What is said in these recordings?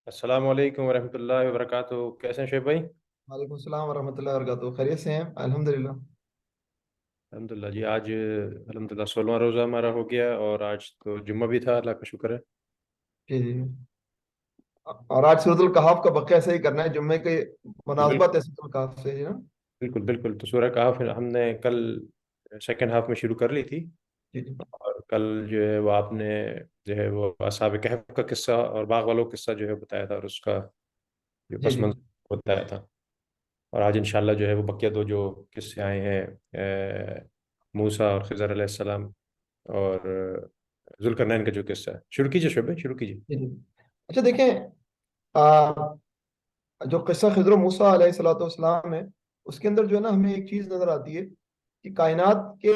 السلام علیکم ورحمۃ اللہ وبرکاتہ، کیسے ہیں شعیب بھائی؟ وعلیکم السلام ورحمۃ اللہ وبرکاتہ، خیریت سے ہیں الحمد للہ۔ الحمد للہ جی، آج الحمد للہ 16واں روزہ ہمارا ہو گیا اور آج تو جمعہ بھی تھا، اللہ کا شکر ہے۔ جی جی۔ اور آج سورۃ الکہف کا بقیہ ایسے ہی کرنا ہے، جمعے کے بالکل مناسبت ہے سورۃ الکہف سے، جی نا؟ بالکل بالکل، تو سورہ کہف ہم نے کل سیکنڈ ہاف میں شروع کر لی تھی، جی جی اور کل جو ہے وہ آپ نے جو ہے وہ اصحاب کہف کا قصہ اور باغ والوں کا قصہ جو ہے بتایا تھا، اور اس کا جو جی پس جی منظر بتایا تھا۔ اور آج انشاءاللہ جو ہے وہ بقیہ دو جو قصے آئے ہیں، موسیٰ اور خضر علیہ السلام اور ذوالقرنین کا جو قصہ ہے، شروع کیجیے شعیب بھائی، شروع کیجیے۔ جی جی۔ اچھا دیکھیں، آ، جو قصہ خضر و موسیٰ علیہ الصلوۃ والسلام ہے، اس کے اندر جو ہے نا ہمیں ایک چیز نظر آتی ہے کہ کائنات کے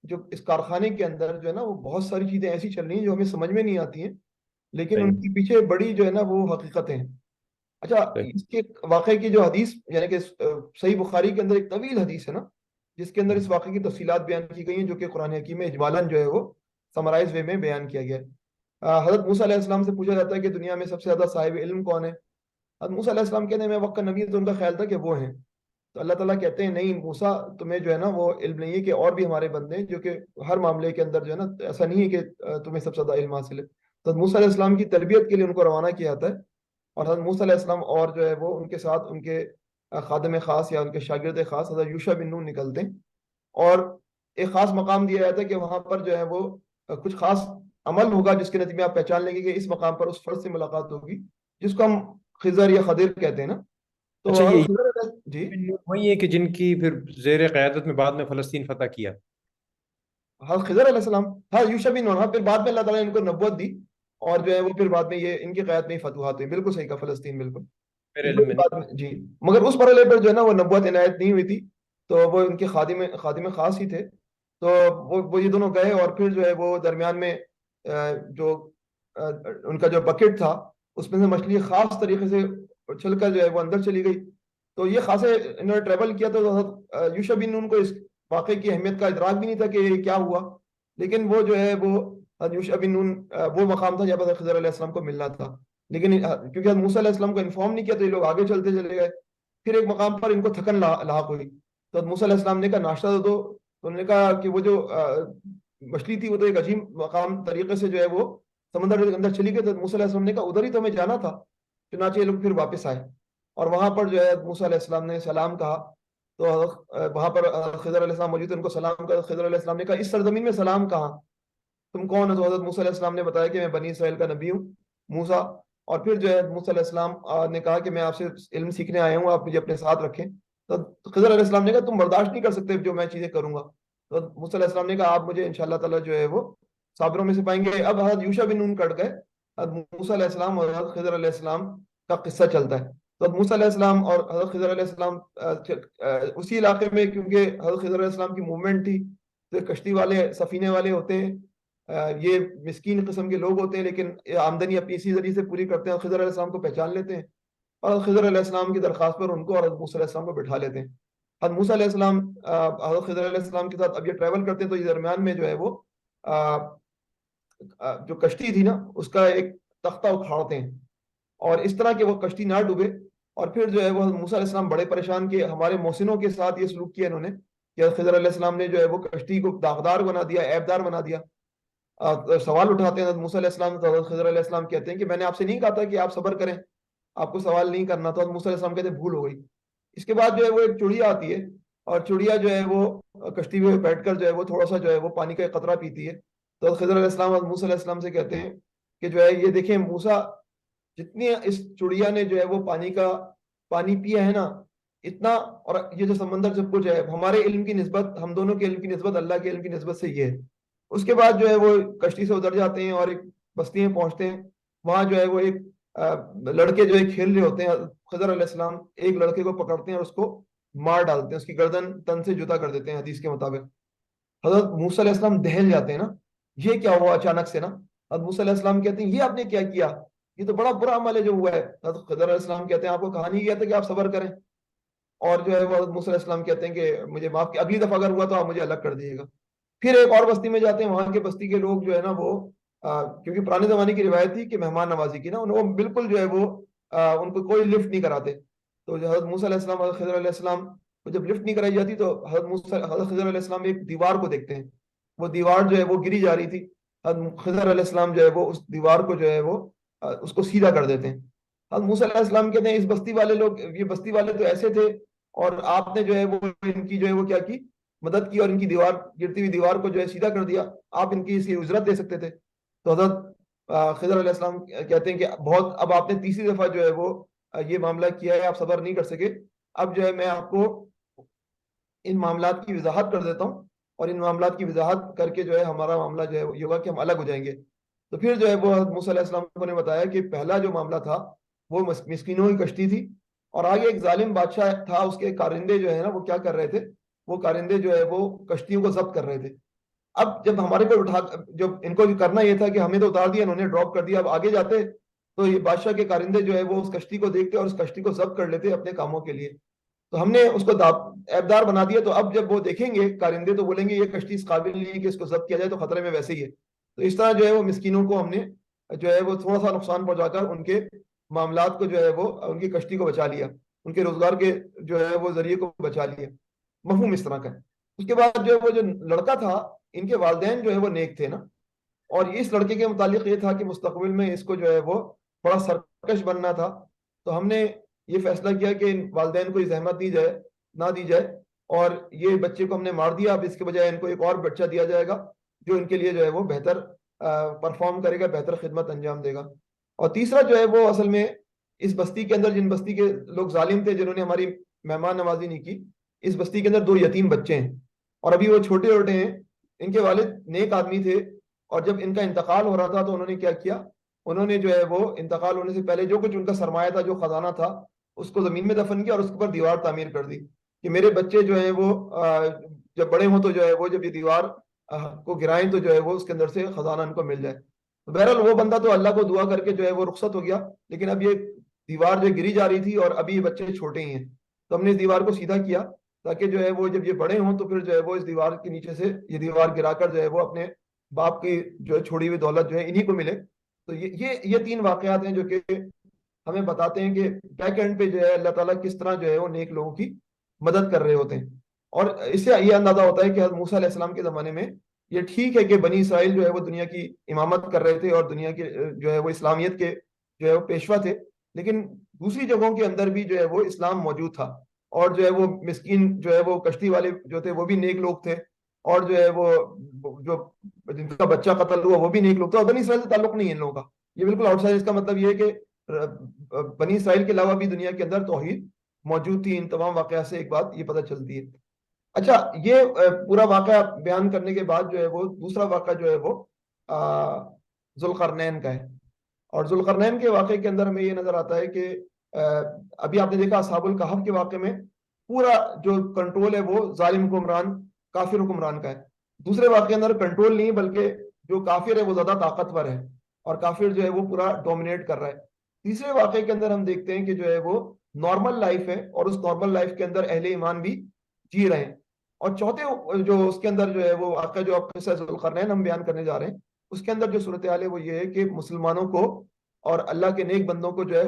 جو اس کارخانے کے اندر جو ہے نا وہ بہت ساری چیزیں ایسی چل رہی ہیں جو ہمیں سمجھ میں نہیں آتی ہیں، لیکن ان صحیح کے پیچھے بڑی جو ہے نا وہ حقیقتیں ہیں۔ اچھا، صحیح۔ اس کے واقعے کی جو حدیث یعنی کہ صحیح بخاری کے اندر ایک طویل حدیث ہے نا، جس کے اندر اس واقعے کی تفصیلات بیان کی گئی ہیں، جو کہ قرآن حکیم میں اجمالاً جو ہے وہ سمرائز وے میں بیان کیا گیا ہے۔ حضرت موسیٰ علیہ السلام سے پوچھا جاتا ہے کہ دنیا میں سب سے زیادہ صاحب علم کون ہے؟ حضرت موسیٰ علیہ السلام کہتے ہیں میں وقت کا نبی، تو ان کا خیال تھا کہ وہ ہیں۔ تو اللہ تعالیٰ کہتے ہیں نہیں موسیٰ، تمہیں جو ہے نا وہ علم نہیں ہے، کہ اور بھی ہمارے بندے ہیں جو کہ ہر معاملے کے اندر جو ہے نا ایسا نہیں ہے کہ تمہیں سب سے زیادہ علم حاصل ہے۔ تو حضرت موسیٰ علیہ السلام کی تربیت کے لیے ان کو روانہ کیا جاتا ہے، اور حضرت موسیٰ علیہ السلام اور جو ہے وہ ان کے ساتھ ان کے خادم خاص یا ان کے شاگرد خاص حضرت یوشع بن نون نکلتے ہیں، اور ایک خاص مقام دیا جاتا ہے کہ وہاں پر جو ہے وہ کچھ خاص عمل ہوگا جس کے نتیجے میں آپ پہچان لیں گے کہ اس مقام پر اس فرد سے ملاقات ہوگی جس کو ہم خضر یا خضر کہتے ہیں نا۔ تو اچھا، یہ حضرت جی، وہی ہے کہ جن کی پھر زیر قیادت میں بعد میں فلسطین فتح کیا؟ حضرت خضر علیہ السلام، ہاں یوشع بن نون، ہاں پھر بعد میں اللہ تعالیٰ نے ان کو نبوت دی، اور جو ہے وہ پھر بعد میں یہ ان کی قیادت میں ہی فتوحات ہوئی، بالکل صحیح کہا، فلسطین بالکل میرے ان علم میں کو بعد میں جی۔ مگر اس مرحلے پر جو ہے نا وہ نبوت عنایت نہیں ہوئی تھی، تو وہ ان کے خادم خاص ہی تھے۔ تو وہ یہ دونوں گئے، اور پھر جو ہے وہ درمیان میں جو ان کا جو بکٹ تھا اس میں سے مچھلی خاص طریقے سے اچھل کر جو ہے وہ اندر چلی گئی۔ تو یہ خاصے انہوں نے ٹریول کیا، تو حضرت یوشع بن نون کو اس واقعے کی اہمیت کا ادراک بھی نہیں تھا کہ یہ کیا ہوا، لیکن وہ جو ہے وہ حضرت یوشع بن نون وہ مقام تھا جہاں پر خضر علیہ السلام کو ملنا تھا، لیکن کیونکہ حضرت موسیٰ علیہ السلام کو انفارم نہیں کیا تو یہ لوگ آگے چلتے چلے گئے۔ پھر ایک مقام پر ان کو تھکن لاحق ہوئی، تو حضرت موسیٰ علیہ السلام نے کہا ناشتہ دے دو، تو انہوں نے کہا کہ وہ جو مچھلی تھی وہ تو ایک عجیب مقام طریقے سے جو ہے وہ سمندر کے اندر چلی گئی، تو موسیٰ علیہ السلام نے کہا ادھر ہی تو ہمیں جانا تھا۔ چنانچہ یہ لوگ پھر واپس آئے، اور وہاں پر جو ہے موسیٰ علیہ السلام نے سلام کہا، تو وہاں پر خضر علیہ السلام موجود تھے، ان کو سلام کہا، خضر علیہ السلام نے کہا اس سرزمین میں سلام کہاں، تم کون ہو؟ تو حضرت موسیٰ علیہ السلام نے بتایا کہ میں بنی اسرائیل کا نبی ہوں، موسیٰ۔ اور پھر جو ہے موسیٰ علیہ السلام نے کہا کہ میں آپ سے علم سیکھنے آیا ہوں، آپ مجھے اپنے ساتھ رکھیں۔ تو خضر علیہ السلام نے کہا تم برداشت نہیں کر سکتے جو میں چیزیں کروں گا، تو موسیٰ علیہ السلام نے کہا آپ مجھے انشاءاللہ تعالیٰ جو ہے وہ صابروں میں سے پائیں گے۔ اب حضرت یوشع بن نون کٹ گئے، حضرت موسیٰ علیہ السلام اور حضرت خضر علیہ السلام کا قصہ چلتا ہے۔ تو حضرت موسیٰ علیہ السلام اور حضرت خضر علیہ السلام اسی علاقے میں، کیونکہ حضرت خضر علیہ السلام کی موومنٹ تھی، تو کشتی والے سفینے والے ہوتے ہیں، یہ مسکین قسم کے لوگ ہوتے ہیں، لیکن آمدنی اپنی اسی ذریعے سے پوری کرتے ہیں، اور خضر علیہ السلام کو پہچان لیتے ہیں، اور خضر علیہ السلام کی درخواست پر ان کو اور حضرت موسیٰ علیہ السلام کو بٹھا لیتے ہیں۔ حضرت موسیٰ علیہ السلام حضرت خضر علیہ السلام کے ساتھ اب یہ ٹریول کرتے ہیں، تو یہ درمیان میں جو ہے وہ جو کشتی تھی نا اس کا ایک تختہ اکھاڑتے ہیں، اور اس طرح کہ وہ کشتی نہ ڈوبے۔ اور پھر جو ہے وہ حضرت موسیٰ علیہ السلام بڑے پریشان کہ ہمارے محسنوں کے ساتھ یہ سلوک کیا انہوں نے، کہ خضر علیہ السلام نے جو ہے وہ کشتی کو داغدار بنا دیا، عیب دار بنا دیا۔ سوال اٹھاتے ہیں حضرت موسیٰ علیہ السلام، تو حضرت خضر علیہ السلام کہتے ہیں کہ میں نے آپ سے نہیں کہا تھا کہ آپ صبر کریں، آپ کو سوال نہیں کرنا، تو حضرت موسیٰ علیہ السلام کہتے ہیں بھول ہو گئی۔ اس کے بعد جو ہے وہ ایک چڑیا آتی ہے، اور چڑیا جو ہے وہ کشتی میں بیٹھ کر جو ہے وہ تھوڑا سا جو ہے وہ پانی کا ایک قطرہ پیتی ہے، تو حضرت خضر علیہ السلام حضرت موسیٰ علیہ السلام سے کہتے ہیں کہ جو ہے یہ دیکھیں موسیٰ، جتنی اس چڑیا نے جو ہے وہ پانی پیا ہے نا اتنا، اور یہ جو سمندر سے کچھ ہے ہمارے علم کی نسبت، ہم دونوں کے علم کی نسبت اللہ کے علم کی نسبت سے یہ ہے۔ اس کے بعد جو ہے وہ کشتی سے اتر جاتے ہیں اور ایک بستی میں پہنچتے ہیں، وہاں جو ہے وہ ایک لڑکے جو ہے کھیل رہے ہوتے ہیں، خضر علیہ السلام ایک لڑکے کو پکڑتے ہیں اور اس کو مار ڈالتے ہیں، اس کی گردن تن سے جدا کر دیتے ہیں حدیث کے مطابق۔ حضرت موسیٰ علیہ السلام دہل جاتے ہیں نا، یہ کیا ہوا اچانک سے نا؟ حضرت موسیٰ علیہ السلام کہتے ہیں یہ آپ نے کیا کیا، یہ تو بڑا برا عمل ہے جو ہوا ہے۔ حضرت خضر علیہ السلام کہتے ہیں آپ کو کہا نہیں گیا تھا کہ آپ صبر کریں؟ اور جو ہے وہ حضرت موسیٰ علیہ السلام کہتے ہیں کہ مجھے معاف کیا، اگلی دفعہ اگر ہوا تو آپ مجھے الگ کر دیجیے گا۔ پھر ایک اور بستی میں جاتے ہیں، وہاں کے بستی کے لوگ جو ہے نا وہ کیونکہ پرانے زمانے کی روایت تھی کہ مہمان نوازی کی نا، وہ بالکل جو ہے وہ ان کو کوئی لفٹ نہیں کراتے. تو جو حضرت موسیٰ علیہ السلام، حضرت خضر علیہ السلام کو جب لفٹ نہیں کرائی جاتی تو حضرت خضر علیہ السلام ایک دیوار کو دیکھتے ہیں. وہ دیوار جو ہے وہ گری جا رہی تھی. حضرت خضر علیہ السلام جو ہے وہ اس دیوار کو جو ہے وہ اس کو سیدھا کر دیتے ہیں. حضرت موسیٰ علیہ السلام کہتے ہیں اس بستی والے لوگ، یہ بستی والے تو ایسے تھے، اور آپ نے جو ہے وہ ان کی جو ہے وہ کیا کی، مدد کی، اور ان کی دیوار، گرتی ہوئی دیوار کو جو ہے سیدھا کر دیا. آپ ان کی اس کی اجرت دے سکتے تھے. تو حضرت خضر علیہ السلام کہتے ہیں کہ بہت، اب آپ نے تیسری دفعہ جو ہے وہ یہ معاملہ کیا ہے، آپ صبر نہیں کر سکے. اب جو ہے میں آپ کو ان معاملات کی وضاحت کر دیتا ہوں، اور ان معاملات کی وضاحت کر کے جو ہے ہمارا معاملہ جو ہے یہ ہوگا کہ ہم الگ ہو جائیں گے. تو پھر جو ہے وہ حضرت موسیٰ علیہ السلام کو نے بتایا کہ پہلا جو معاملہ تھا وہ مسکینوں کی کشتی تھی، اور آگے ایک ظالم بادشاہ تھا، اس کے کارندے جو ہے نا وہ کیا کر رہے تھے، وہ کارندے جو ہے وہ کشتیوں کو ضبط کر رہے تھے. اب جب ہمارے کو اٹھا، جب ان کو کرنا یہ تھا کہ ہمیں تو اتار دیا، انہوں نے ڈراپ کر دیا، اب آگے جاتے تو یہ بادشاہ کے کارندے جو ہے وہ اس کشتی کو دیکھتے اور اس کشتی کو ضبط کر لیتے اپنے کاموں کے لیے. تو ہم نے اس کو ایبدار بنا دیا. تو اب جب وہ دیکھیں گے کارندے تو بولیں گے یہ کشتی اس قابل نہیں ہے کہ اس کو ضبط کیا جائے، تو خطرے میں ویسے ہی ہے. تو اس طرح جو ہے وہ مسکینوں کو ہم نے جو ہے وہ تھوڑا سا نقصان پہنچا کر ان کے معاملات کو جو ہے وہ ان کی کشتی کو بچا لیا، ان کے روزگار کے جو ہے وہ ذریعے کو بچا لیا. مفہوم اس طرح کا ہے. اس کے بعد جو ہے وہ جو لڑکا تھا، ان کے والدین جو ہے وہ نیک تھے نا، اور اس لڑکے کے متعلق یہ تھا کہ مستقبل میں اس کو جو ہے وہ بڑا سرکش بننا تھا. تو ہم نے یہ فیصلہ کیا کہ ان والدین کو یہ زحمت دی جائے، نہ دی جائے، اور یہ بچے کو ہم نے مار دیا. اب اس کے بجائے ان کو ایک اور بچہ دیا جائے گا جو ان کے لیے جو ہے وہ بہتر پرفارم کرے گا، بہتر خدمت انجام دے گا. اور تیسرا جو ہے وہ اصل میں اس بستی کے اندر، جن بستی کے لوگ ظالم تھے جنہوں نے ہماری مہمان نوازی نہیں کی، اس بستی کے اندر 2 یتیم بچے ہیں، اور ابھی وہ چھوٹے چھوٹے ہیں. ان کے والد نیک آدمی تھے، اور جب ان کا انتقال ہو رہا تھا تو انہوں نے کیا کیا، انہوں نے جو ہے وہ انتقال ہونے سے پہلے جو کچھ ان کا سرمایہ تھا، جو خزانہ تھا، اس کو زمین میں دفن کیا اور اس کے اوپر دیوار تعمیر کر دی کہ میرے بچے جو ہیں وہ جب بڑے ہوں تو جو ہے وہ جب یہ دیوار کو گرائیں تو جو ہے وہ اس کے اندر سے خزانہ ان کو مل جائے. تو بہرحال وہ بندہ تو اللہ کو دعا کر کے جو ہے وہ رخصت ہو گیا، لیکن اب یہ دیوار جو گری جا رہی تھی اور ابھی یہ بچے چھوٹے ہی ہیں. تو ہم نے اس دیوار کو سیدھا کیا تاکہ جو ہے وہ جب یہ بڑے ہوں تو پھر جو ہے وہ اس دیوار کے نیچے سے یہ دیوار گرا کر جو ہے وہ اپنے باپ کی جو ہے چھوڑی ہوئی دولت جو ہے انہی کو ملے. تو یہ 3 واقعات ہیں جو کہ ہمیں بتاتے ہیں کہ بیک اینڈ پہ جو ہے اللہ تعالیٰ کس طرح جو ہے وہ نیک لوگوں کی مدد کر رہے ہوتے ہیں. اور اس سے یہ اندازہ ہوتا ہے کہ حضرت موسیٰ علیہ السلام کے زمانے میں یہ ٹھیک ہے کہ بنی اسرائیل جو ہے وہ دنیا کی امامت کر رہے تھے اور دنیا کے جو ہے وہ اسلامیت کے جو ہے وہ پیشوا تھے، لیکن دوسری جگہوں کے اندر بھی جو ہے وہ اسلام موجود تھا، اور جو ہے وہ مسکین جو ہے وہ کشتی والے جو تھے وہ بھی نیک لوگ تھے، اور جو ہے وہ جو جن کا بچہ قتل ہوا وہ بھی نیک لوگ تھے. اور بنی اسرائیل سے تعلق نہیں ہے ان لوگوں کا، یہ بالکل آؤٹ سائڈ. اس کا مطلب یہ ہے کہ بنی اسرائیل کے علاوہ بھی دنیا کے اندر توحید موجود تھی. ان تمام واقعات سے ایک بات یہ پتہ چلتی ہے. اچھا، یہ پورا واقعہ بیان کرنے کے بعد جو ہے وہ دوسرا واقعہ جو ہے وہ ذوالقرنین کا ہے. اور ذوالقرنین کے واقعے کے اندر ہمیں یہ نظر آتا ہے کہ ابھی آپ نے دیکھا اصحاب الکہف کے واقعے میں پورا جو کنٹرول ہے وہ ظالم حکمران، کافر حکمران کا ہے. دوسرے واقعے کے اندر کنٹرول نہیں، بلکہ جو کافر ہے وہ زیادہ طاقتور ہے، اور کافر جو ہے وہ پورا ڈومینیٹ کر رہا ہے. تیسرے واقعے کے اندر ہم دیکھتے ہیں کہ جو ہے وہ نارمل لائف ہے، اور اس نارمل لائف کے اندر اہل ایمان بھی جی رہے ہیں. اور چوتھے جو اس کے اندر جو ہے وہ واقعہ جو آپ قصہ ذوالقرنین ہم بیان کرنے جا رہے ہیں، اس کے اندر جو صورتحال ہے وہ یہ ہے کہ مسلمانوں کو اور اللہ کے نیک بندوں کو جو ہے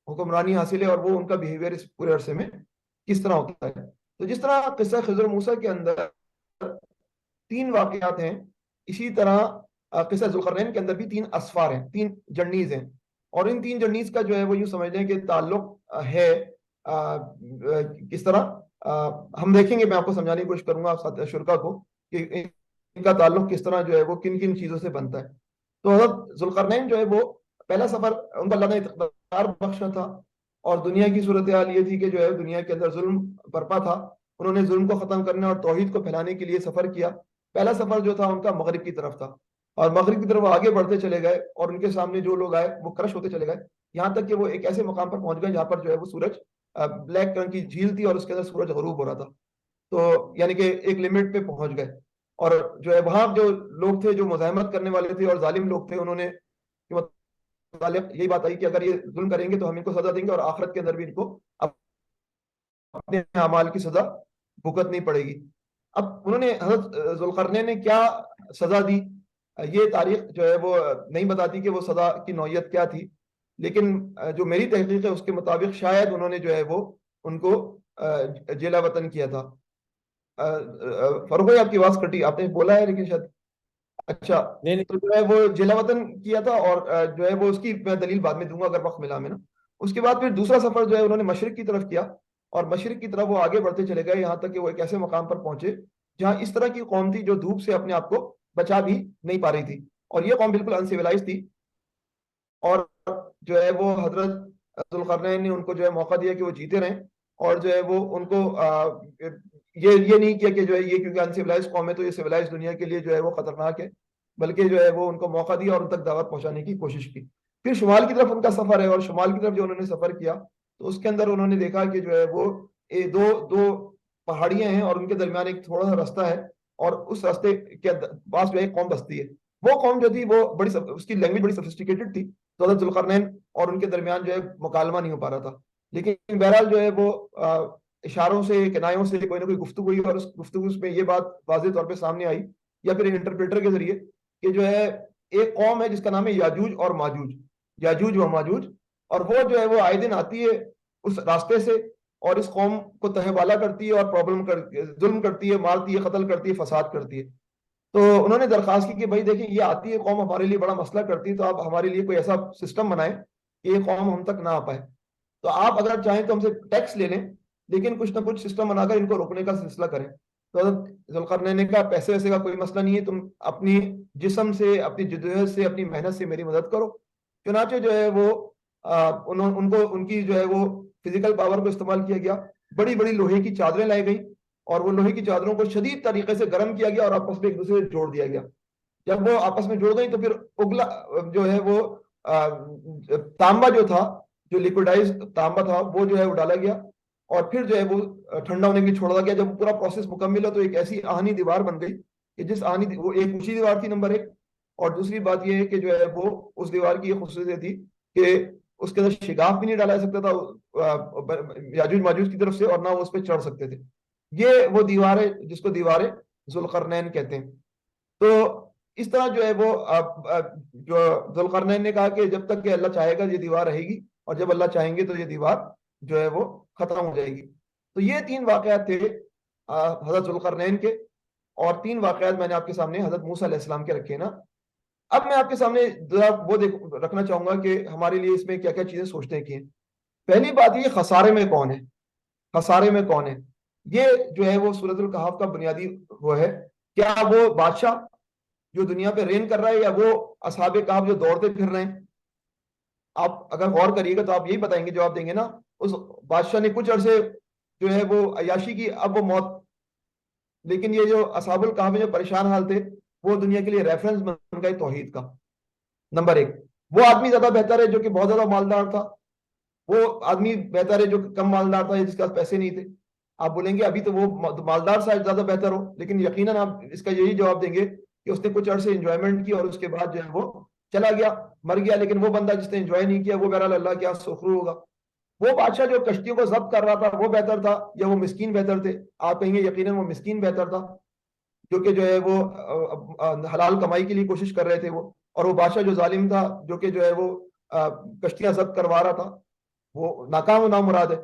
حکمرانی حاصل ہے، اور وہ ان کا بیہیویئر اس پورے عرصے میں کس طرح ہوتا ہے. تو جس طرح قصہ خضر موسیٰ کے اندر 3 واقعات ہیں، اسی طرح قصہ ذوالقرنین کے اندر بھی 3 اسفار ہیں، 3 جرنیز ہیں. اور ان 3 جرنیز کا جو ہے وہ یوں سمجھ لیں کہ تعلق ہے کس طرح ہم دیکھیں گے. میں آپ کو سمجھانے کی کوشش کروں گا آپ شرکا کو کہ ان کا تعلق کس طرح جو ہے وہ کن کن چیزوں سے بنتا ہے. تو حضرت ذوالقرنین جو ہے وہ پہلا سفر ان کو اللہ نے اقتدار بخشا تھا، اور دنیا کی صورتحال یہ تھی کہ جو ہے دنیا کے اندر ظلم برپا تھا. انہوں نے ظلم کو ختم کرنے اور توحید کو پھیلانے کے لیے سفر کیا. پہلا سفر جو تھا ان کا مغرب کی طرف تھا، اور مغرب کی طرف وہ آگے بڑھتے چلے گئے، اور ان کے سامنے جو لوگ آئے وہ کرش ہوتے چلے گئے، یہاں تک کہ وہ ایک ایسے مقام پر پہنچ گئے جہاں پر جو ہے وہ سورج بلیک رنگ کی جھیل تھی، اور اس کے اندر سورج غروب ہو رہا تھا. تو یعنی کہ ایک لمٹ پہ پہنچ گئے. اور جو ہے وہاں جو لوگ تھے جو مزاحمت کرنے والے تھے اور ظالم لوگ تھے، انہوں نے متعلق یہی بات آئی کہ اگر یہ ظلم کریں گے تو ہم ان کو سزا دیں گے، اور آخرت کے اندر بھی ان کو اپنے اعمال کی سزا بھگتنی پڑے گی. اب انہوں نے حضرت ذوالقرنین نے کیا سزا دی، یہ تاریخ جو ہے وہ نہیں بتاتی کہ وہ سزا کی نوعیت کیا تھی، لیکن جو میری تحقیق ہے اس کے مطابق شاید انہوں نے جو ہے وہ ان کو جیلا وطن کیا تھا۔ فاروق بھائی آپ کی آواز کٹی، آپ نے بولا ہے لیکن شاید، اچھا، نہیں نہیں، تو جو ہے وہ جیلا وطن کیا تھا، اور جو ہے وہ اس کی میں دلیل بعد میں دوں گا اگر وقت ملا میں نا۔ اس کے بعد پھر دوسرا سفر جو ہے انہوں نے مشرق کی طرف کیا، اور مشرق کی طرف وہ آگے بڑھتے چلے گئے یہاں تک کہ وہ ایک ایسے مقام پر پہنچے جہاں اس طرح کی قوم تھی جو دھوپ سے اپنے آپ کو بچا بھی نہیں پا رہی تھی، اور یہ قوم بالکل انسیولائز تھی۔ اور جو ہے وہ حضرت ذوالقرنین نے ان کو جو ہے موقع دیا کہ وہ جیتے رہیں، اور جو ہے وہ ان کو یہ نہیں کیا کہ جو ہے یہ کیونکہ انسیولائز قوم ہے تو یہ سیولائز دنیا کے لیے جو ہے وہ خطرناک ہے، بلکہ جو ہے وہ ان کو موقع دیا اور ان تک دعوت پہنچانے کی کوشش کی۔ پھر شمال کی طرف ان کا سفر ہے، اور شمال کی طرف جو انہوں نے سفر کیا تو اس کے اندر انہوں نے دیکھا کہ جو ہے وہ دو دو پہاڑیاں ہیں اور ان کے درمیان ایک تھوڑا سا رستہ ہے، اور اس راستے کے پاس جو ہے ایک قوم بستی ہے۔ وہ قوم جو تھی وہ بڑی اس کی لینگویج بڑی سفسٹیکیٹڈ تھی، تو حضرت ذوالقرنین اور ان کے درمیان جو ہے مکالمہ نہیں ہو پا رہا تھا، لیکن بہرحال جو ہے وہ اشاروں سے کنایوں سے کوئی نہ کوئی گفتگو ہوئی، اور اس گفتگو میں یہ بات واضح طور پہ سامنے آئی یا پھر انٹرپریٹر کے ذریعے کہ جو ہے ایک قوم ہے جس کا نام ہے یاجوج اور ماجوج، یاجوج و ماجوج، اور وہ جو ہے وہ آئے دن آتی ہے اس راستے سے اور اس قوم کو تہ بالا کرتی ہے اور ظلم کرتی ہے، مارتی ہے، قتل کرتی ہے، فساد کرتی ہے۔ تو انہوں نے درخواست کی کہ بھائی دیکھیں یہ آتی ہے قوم ہمارے لیے بڑا مسئلہ کرتی ہے، تو آپ ہمارے لیے کوئی ایسا سسٹم بنائیں کہ یہ قوم ہم تک نہ آ پائے، تو آپ اگر چاہیں تو ہم سے ٹیکس لے لیں لیکن کچھ نہ کچھ سسٹم بنا کر ان کو روکنے کا سلسلہ کریں۔ تو حضرت ذوالقرنین نے کہا پیسے ویسے کا کوئی مسئلہ نہیں ہے، تم اپنی جسم سے، اپنی جدوجہد سے، اپنی محنت سے میری مدد کرو۔ چنانچہ جو ہے وہ ان کی جو ہے وہ فزیکل پاور کو استعمال کیا گیا، بڑی بڑی لوہے کی چادریں لائی گئی، اور وہ لوہے کی چادروں کو شدید طریقے سے گرم کیا گیا اور آپس میں ایک دوسرے سے جوڑ دیا گیا۔ جب وہ آپس میں جڑ گئی تو پھر اگلا جو ہے وہ تانبا جو تھا، جو لیکوڈائز تانبا تھا، وہ جو ہے وہ ڈالا گیا، اور پھر جو ہے وہ ٹھنڈا ہونے کے لیے چھوڑا گیا۔ جب پورا پروسیس مکمل ہو تو ایک ایسی آہنی دیوار بن گئی کہ جس آہنی وہ ایک اونچی دیوار تھی نمبر ایک، اور دوسری بات یہ ہے کہ جو ہے وہ اس دیوار کی یہ خصوصیت تھی کہ اس کے اندر شگاف بھی نہیں ڈالا جا سکتا تھا یاجوج ماجوج کی طرف سے، اور نہ وہ اس پہ چڑھ سکتے تھے۔ یہ وہ دیوار ہے جس کو دیوار ذوالقرنین کہتے ہیں۔ تو اس طرح جو ہے وہ جو ذوالقرنین نے کہا کہ جب تک کہ اللہ چاہے گا یہ دیوار رہے گی، اور جب اللہ چاہیں گے تو یہ دیوار جو ہے وہ ختم ہو جائے گی۔ تو یہ تین واقعات تھے حضرت ذوالقرنین کے، اور تین واقعات میں نے آپ کے سامنے حضرت موسیٰ علیہ السلام کے رکھے نا۔ اب میں آپ کے سامنے وہ رکھنا چاہوں گا کہ ہمارے لیے اس میں کیا کیا چیزیں سوچنے کی ہیں۔ پہلی بات یہ خسارے میں کون ہے، خسارے میں کون ہے؟ یہ جو ہے وہ سورۃ الکہف کا بنیادی وہ ہے، کیا وہ بادشاہ جو دنیا پہ رین کر رہا ہے، یا وہ اصحاب کہف جو دوڑتے پھر رہے ہیں؟ آپ اگر غور کریے گا تو آپ یہی بتائیں گے، جواب دیں گے نا، اس بادشاہ نے کچھ عرصے جو ہے وہ عیاشی کی، اب وہ موت۔ لیکن یہ جو اصحاب الکہف میں جو پریشان حال تھے وہ دنیا کے لیے ریفرنس بن گئے توحید کا، نمبر ایک۔ وہ آدمی زیادہ بہتر ہے جو کہ بہت زیادہ مالدار تھا، وہ آدمی بہتر ہے جو کم مالدار تھا یا جس کے پاس پیسے نہیں تھے؟ آپ بولیں گے ابھی تو وہ مالدار شاید زیادہ بہتر ہو، لیکن یقیناً آپ اس کا یہی جواب دیں گے کہ اس نے کچھ عرصے انجوائمنٹ کی اور اس کے بعد جو ہے وہ چلا گیا، مر گیا۔ لیکن وہ بندہ جس نے انجوائے نہیں کیا وہ بہرحال اللہ کیا سخرو ہوگا۔ وہ بادشاہ جو کشتیوں کو ضبط کر رہا تھا وہ بہتر تھا یا وہ مسکین بہتر تھے؟ آپ کہیں گے یقیناً وہ مسکین بہتر تھا، جو کہ جو ہے وہ حلال کمائی کے لیے کوشش کر رہے تھے وہ، اور وہ بادشاہ جو ظالم تھا جو کہ جو ہے وہ کشتیاں ضبط کروا رہا تھا وہ ناکام و نامراد ہے۔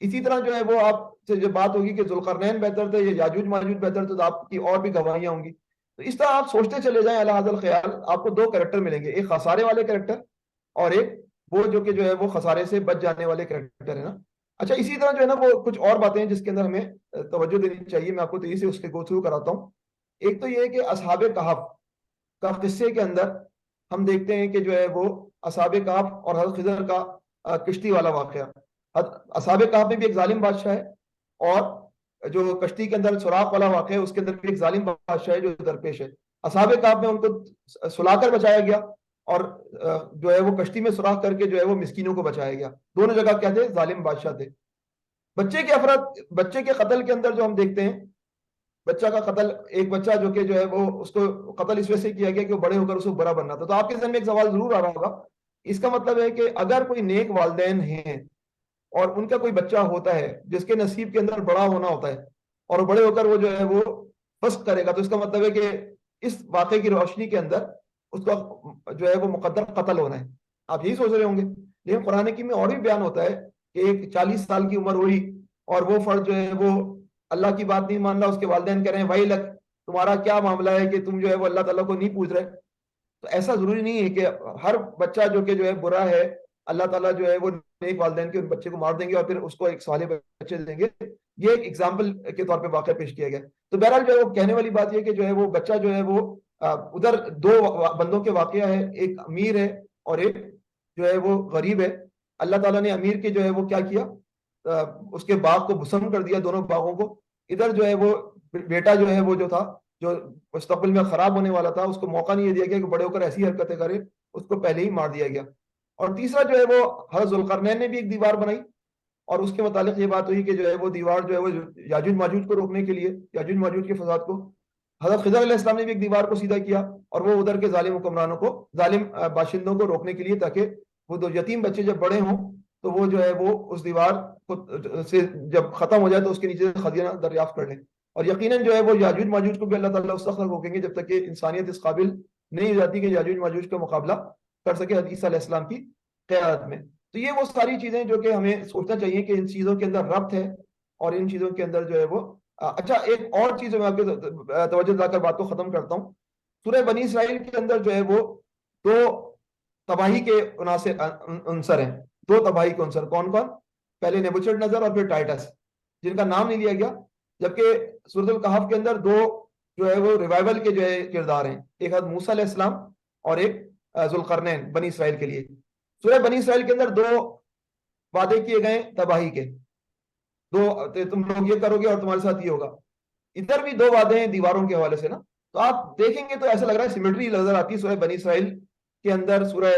اسی طرح جو ہے وہ آپ سے جب بات ہوگی کہ ذوالقرنین بہتر تھے یا یاجوج ماجوج بہتر تھے، تو آپ کی اور بھی گواہیاں ہوں گی۔ تو اس طرح آپ سوچتے چلے جائیں علی حاضر خیال، آپ کو دو کریکٹر ملیں گے، ایک خسارے والے کریکٹر اور ایک وہ جو کہ جو ہے وہ خسارے سے بچ جانے والے کریکٹر ہے نا۔ اچھا، اسی طرح جو ہے نا وہ کچھ اور باتیں ہیں جس کے اندر ہمیں توجہ دینی چاہیے، میں آپ کو تیزی سے اس کے گو تھرو کراتا ہوں۔ ایک تو یہ ہے کہ اصحاب کہف کا قصے کے اندر ہم دیکھتے ہیں کہ جو ہے وہ اصحاب کہف اور حضرت خضر کا کشتی والا واقعہ۔ اصحاب کہف میں بھی ایک ظالم بادشاہ ہے، اور جو کشتی کے اندر سوراخ والا واقعہ ہے اس کے اندر بھی ایک ظالم بادشاہ ہے جو درپیش ہے۔ اصحاب کہف میں ان کو سلا کر بچایا گیا، اور جو ہے وہ کشتی میں سوراخ کر کے جو ہے وہ مسکینوں کو بچایا گیا۔ دونوں جگہ کیا تھے؟ ظالم بادشاہ تھے۔ بچے کے قتل کے اندر جو ہم دیکھتے ہیں، بچہ کا قتل، ایک بچہ جو کہ جو ہے وہ اس کو قتل اس وجہ سے کیا گیا کہ وہ بڑے ہو کر اس کو برا بننا تھا۔ تو آپ کے ذہن میں ایک سوال ضرور آ رہا ہوگا، اس کا مطلب ہے کہ اگر کوئی نیک والدین ہیں اور ان کا کوئی بچہ ہوتا ہے جس کے نصیب کے اندر بڑا ہونا ہوتا ہے، اور بڑے ہو کر وہ جو ہے وہ فسق کرے گا، تو اس کا مطلب ہے کہ اس واقعے کی روشنی کے اندر اس کا جو ہے وہ مقدر قتل ہونا ہے. آپ یہی سوچ رہے ہوں گے، لیکن قرآن حکیم میں اور بھی بیان ہوتا ہے کہ ایک 40 سال کی عمر ہوئی اور وہ فرد جو ہے وہ اللہ کی بات نہیں مان رہا، اس کے والدین کہہ رہے ہیں بھائی لگ تمہارا کیا معاملہ ہے کہ تم جو ہے وہ اللہ تعالیٰ کو نہیں پوچھ رہے. تو ایسا ضروری نہیں ہے کہ ہر بچہ جو کہ جو ہے برا ہے اللہ تعالیٰ جو ہے وہ نیک والدین کے ان بچے کو مار دیں گے اور پھر اس کو ایک صالح بچے دیں گے. یہ ایک ایگزامپل کے طور پہ واقعہ پیش کیا گیا. تو بہرحال جو ہے وہ کہنے والی بات یہ کہ جو ہے وہ بچہ جو ہے وہ ادھر دو بندوں کے واقعہ ہے، ایک امیر ہے اور ایک جو ہے وہ غریب ہے. اللہ تعالیٰ نے امیر کے جو ہے وہ کیا کیا، اس کے باغ کو بسم کر دیا، دونوں باغوں کو. ادھر جو ہے وہ بیٹا جو ہے وہ جو تھا جو مستقبل میں خراب ہونے والا تھا، اس کو موقع نہیں دیا گیا کہ بڑے ہو کر ایسی حرکتیں کرے، اس کو پہلے ہی مار دیا گیا. اور تیسرا جو ہے وہ حضرت ذوالقرنین نے بھی ایک دیوار بنائی اور اس کے متعلق یہ بات ہوئی کہ جو ہے وہ دیوار جو ہے وہ یاجوج ماجوج کو روکنے کے لیے، یاجوج ماجوج کے فساد کو، حضرت خضر علیہ السلام نے بھی ایک دیوار کو سیدھا کیا اور وہ ادھر کے ظالم حکمرانوں کو، ظالم باشندوں کو روکنے کے لیے، تاکہ وہ دو یتیم بچے جب بڑے ہوں تو وہ جو ہے وہ اس دیوار کو سے جب ختم ہو جائے تو اس کے نیچے سے خزینہ دریافت کر لیں. اور یقیناً جو ہے وہ یاجوج ماجوج کو بھی اللہ تعالیٰ اس وقت تک روکیں گے جب تک کہ انسانیت اس قابل نہیں ہو جاتی کہ یاجوج ماجوج کا مقابلہ کر سکے حضرت عیسیٰ علیہ السلام کی قیادت میں. تو یہ وہ ساری چیزیں جو کہ ہمیں سوچنا چاہیے کہ ان چیزوں کے اندر ربط ہے اور ان چیزوں کے اندر جو ہے وہ اچھا ایک اور چیز میں آپ کے توجہ دلا کر بات کو ختم کرتا ہوں. سورہ بنی اسرائیل کے اندر جو ہے وہ دو تباہی کے عنصر ہیں، دو تباہی کے عنصر. کون کون؟ پہلے نیبوچڈ نظر اور پھر ٹائٹس، جن کا نام نہیں لیا گیا. جبکہ سورۃ الکہف کے اندر دو جو ہے وہ ریوائول کے جو ہے کردار ہیں، ایک حضرت موسیٰ علیہ السلام اور ایک ذوالقرنین بنی اسرائیل کے لیے. سورہ بنی اسرائیل کے اندر دو وعدے کیے گئے تباہی کے، دو تم لوگ یہ کرو گے اور تمہارے ساتھ یہ ہوگا. ادھر بھی دو وعدے ہیں دیواروں کے حوالے سے نا. تو آپ دیکھیں گے تو ایسا لگ رہا ہے سیمیٹری نظر آتی ہے سورہ بنی اسرائیل کے اندر، سورہ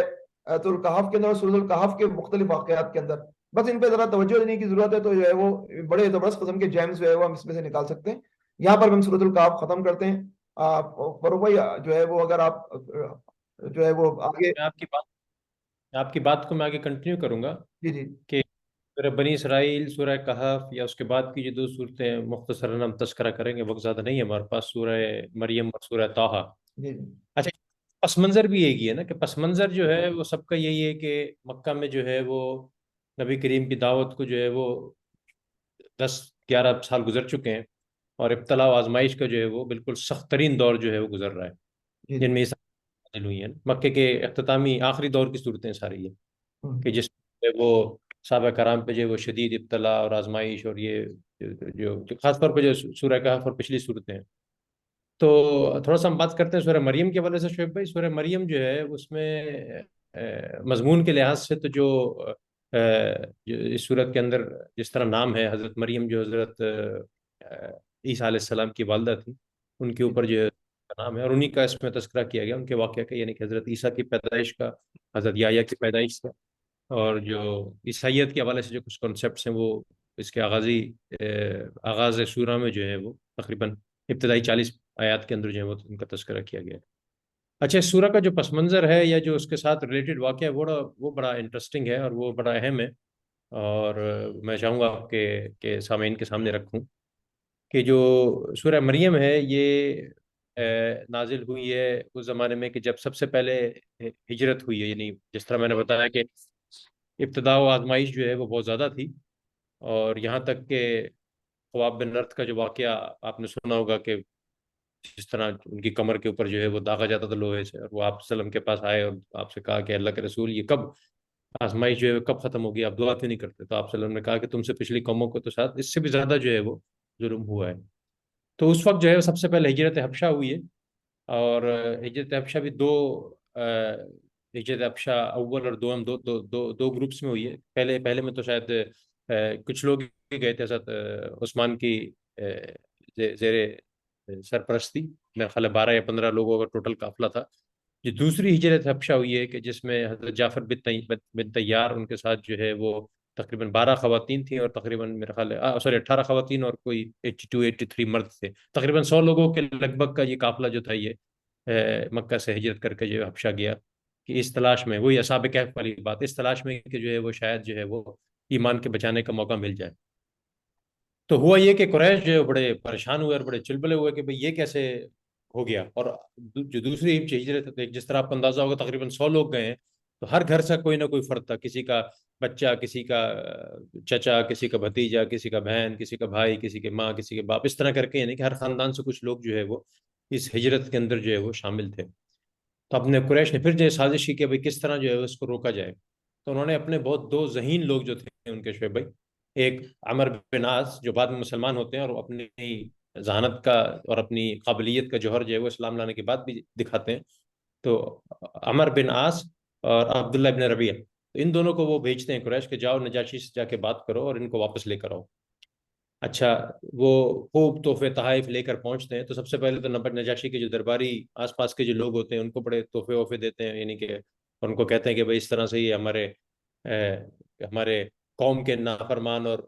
الکہف کے اندر اور سورۃ الکہف کے مختلف واقعات کے اندر. بس ان پہ ذرا توجہ دینے کی ضرورت ہے تو جو ہے وہ بڑے زبردست قسم کے جیمز جو ہے وہ ہم اس میں سے نکال سکتے ہیں. یہاں پر ہم سورۃ الکہف ختم کرتے ہیں. فاروق بھائی جو ہے وہ اگر آپ جو ہے وہ آگے. میں آپ کی بات کو میں آگے کنٹینیو کروں گا جی جی کہ سورہ بنی اسرائیل، سورہ کہف یا اس کے بعد کی جو دو صورتیں مختصراً ہم تذکرہ کریں گے، وقت زیادہ نہیں ہے ہمارے پاس، سورہ مریم اور سورہ طٰہٰ. جی جی اچھا، پس منظر بھی ایک ہی ہے نا کہ پس منظر جو ہے وہ سب کا یہی ہے کہ مکہ میں جو ہے وہ نبی کریم کی دعوت کو جو ہے وہ 10-11 سال گزر چکے ہیں اور ابتلا و آزمائش کا جو ہے وہ بالکل سخت ترین دور جو ہے وہ گزر رہا ہے، جی جن میں یہ سب نازل ہوئی ہیں. مکے کے اختتامی آخری دور کی صورتیں ساری ہیں کہ جس میں وہ صحابہ کرام پہ جو ہے وہ شدید ابتلا اور آزمائش اور یہ جو خاص طور پہ جو سورہ کہف اور پچھلی صورتیں ہیں. تو تھوڑا سا ہم بات کرتے ہیں سورہ مریم کے حوالے سے. شعیب بھائی، سورہ مریم جو ہے اس میں مضمون کے لحاظ سے تو جو اس صورت کے اندر جس طرح نام ہے، حضرت مریم جو حضرت عیسیٰ علیہ السلام کی والدہ تھی، ان کے اوپر جو نام ہے اور انہی کا اس میں تذکرہ کیا گیا ان کے واقعہ کا، یعنی کہ حضرت عیسیٰ کی پیدائش کا، حضرت یحییٰ کی پیدائش کا، اور جو عیسائیت کے حوالے سے جو کچھ کانسیپٹس ہیں وہ اس کے آغاز سورہ میں جو ہے وہ تقریباً ابتدائی 40 آیات کے اندر جو ہے وہ ان کا تذکرہ کیا گیا ہے. اچھا، اس سورہ کا جو پس منظر ہے یا جو اس کے ساتھ ریلیٹڈ واقعہ ہے وہ بڑا انٹرسٹنگ ہے اور وہ بڑا اہم ہے، اور میں چاہوں گا کہ سامعین کے سامنے رکھوں کہ جو سورہ مریم ہے یہ نازل ہوئی ہے اس زمانے میں کہ جب سب سے پہلے ہجرت ہوئی ہے. یعنی جس طرح میں نے بتایا کہ ابتدا و آزمائش جو ہے وہ بہت زیادہ تھی، اور یہاں تک کہ خواب بن نرد کا جو واقعہ آپ نے سنا ہوگا کہ جس طرح ان کی کمر کے اوپر جو ہے وہ داغا جاتا تھا لوہے سے، اور وہ آپ وسلم کے پاس آئے اور آپ سے کہا کہ اللہ کے رسول یہ کب آزمائش جو ہے کب ختم ہوگی، آپ دعا کیوں نہیں کرتے؟ تو آپ صلی اللہ علیہ وسلم نے کہا کہ تم سے پچھلی قوموں کو تو ساتھ اس سے بھی زیادہ جو ہے وہ ظلم ہوا ہے. تو اس وقت جو ہے سب سے پہلے ہجرت حبشہ ہوئی ہے، اور ہجرت حبشہ بھی ہجرت حبشہ اول اور دوم دو گروپس میں ہوئی ہے. پہلے میں تو شاید کچھ لوگ ہی گئے تھے حضرت عثمان کی زیر سرپرستی، میرے خیال ہے 12 یا 15 لوگوں کا ٹوٹل قافلہ تھا. جو دوسری ہجرت حبشہ ہوئی ہے کہ جس میں حضرت جعفر بن طیار ان کے ساتھ جو ہے وہ تقریباً 12 خواتین تھیں، اور تقریباً میرا خیال ہے 18 خواتین اور کوئی 82-83 مرد تھے. تقریباً 100 لوگوں کے لگ بھگ کا یہ قافلہ جو تھا یہ مکہ سے ہجرت کر کے جو حبشہ گیا، کہ اس تلاش میں، وہی اصحاب کہف والی بات، اس تلاش میں کہ جو ہے وہ شاید جو ہے وہ ایمان کے بچانے کا موقع مل جائے. تو ہوا یہ کہ قریش جو ہے بڑے پریشان ہوئے اور بڑے چلبلے ہوئے کہ بھئی یہ کیسے ہو گیا. اور جو دوسری ہجرت، جس طرح آپ کو اندازہ ہوگا تقریباً 100 لوگ گئے ہیں، تو ہر گھر سے کوئی نہ کوئی فرد تھا، کسی کا بچہ، کسی کا چچا، کسی کا بھتیجا، کسی کا بہن، کسی کا بھائی، کسی کے ماں، کسی کے باپ، اس طرح کر کے یعنی کہ ہر خاندان سے کچھ لوگ جو ہے وہ اس ہجرت کے اندر جو ہے وہ شامل تھے. تو اپنے قریش نے پھر جو ہے سازش کی کہ بھائی کس طرح جو ہے اس کو روکا جائے. تو انہوں نے اپنے بہت دو ذہین لوگ جو تھے ان کے، شعیب بھائی، ایک عمر بن عاص جو بعد میں مسلمان ہوتے ہیں اور اپنی ذہانت کا اور اپنی قابلیت کا جوہر جو ہے وہ اسلام لانے کے بعد بھی دکھاتے ہیں. تو عمر بن عاص اور عبداللہ بن ربیعہ، تو ان دونوں کو وہ بھیجتے ہیں قریش کہ جاؤ نجاشی سے جا کے بات کرو اور ان کو واپس لے کر آؤ. اچھا، وہ خوب تحفے تحائف لے کر پہنچتے ہیں. تو سب سے پہلے تو نبی نجاشی کے جو درباری آس پاس کے جو لوگ ہوتے ہیں ان کو بڑے تحفے وحفے دیتے ہیں، یعنی کہ اور ان کو کہتے ہیں کہ بھائی اس طرح سے یہ ہمارے قوم کے نافرمان اور